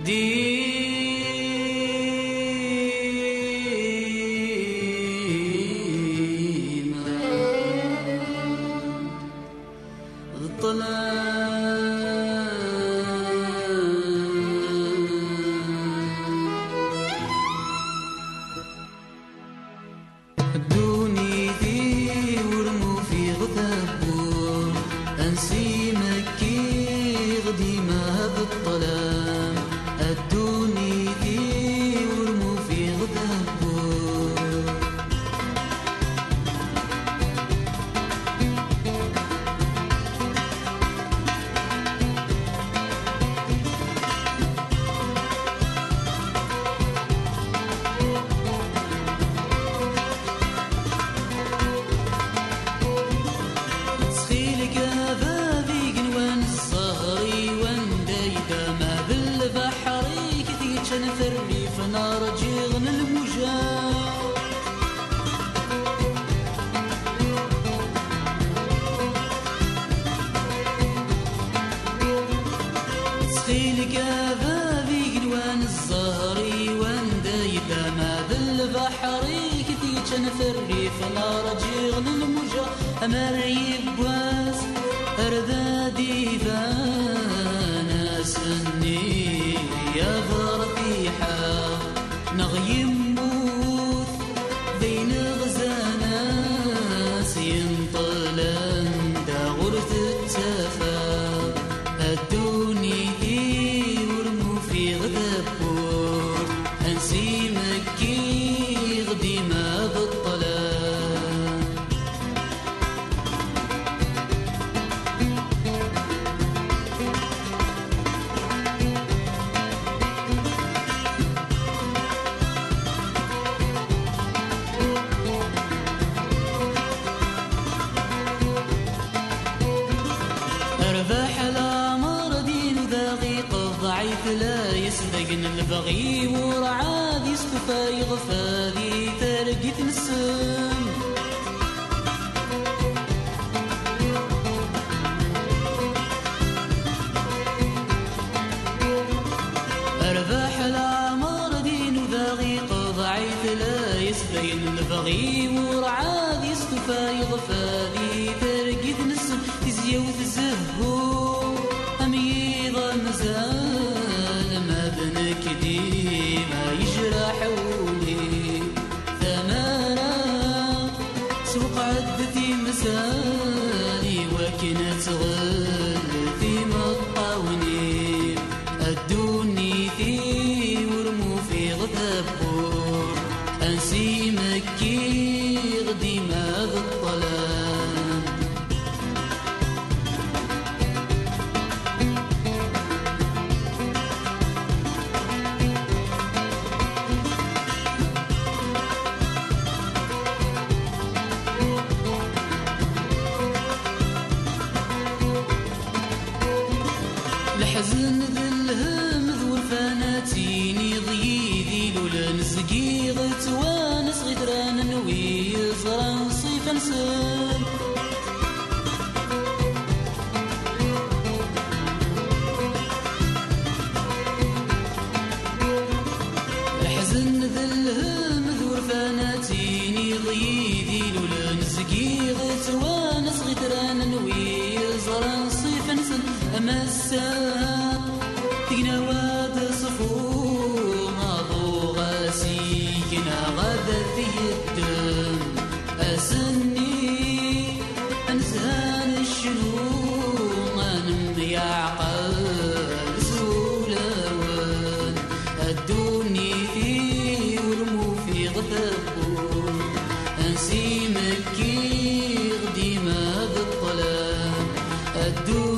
ديما الدوني ذي ورمو في غثبور أنسي مكي غدي ما بالظلام الدوني ذي ورمو في غثبور نثري فنار جيغن المجاة سخيلك أبابي قلوان الزهري وان دايدا ما ذل بحري كثيك نثري فنار جيغن المجاة أمر يبواس أردادي فانا سني يا فرطيحة نغيم موت بين غزانا سينطلن دا غرث التفا الدوني ذي ورمو في غذبور أنسي مكي غدي ما بالطلان ضعيف لا يسبقن البغي ورعاد يصطفى يغفى ترقي تنسم أرباح العمر دين ذغيق ضعيف لا يسبقن البغي ورعاد يصطفى يغفى ترقي تنسم تزيا وتزهو أميض مزال ما بنك ديما يجرى حولي ثمانا سوق عدتي مسالي وكنت غلتي مطاوني الدوني في ورمو في غثبور أنسي مكي غدي ما بالطلان الحزن ذلهم ذو الفاناتيني ضيذي لولا نسقي غتوانس غدران نوي زران صيفا نسل الحزن ذلهم ذو الفاناتيني ضيذي لولا نسقي غتوانس غدران نوي زران صيفا نسل أما الساعة تقنواد صفو ماضو غاسيكنا غدا في الدم أسني أنسان الشنو أنم يعقل سولوان الدوني في ورمو في غثبون أنسي مكي غدي ما بالطلام الدوني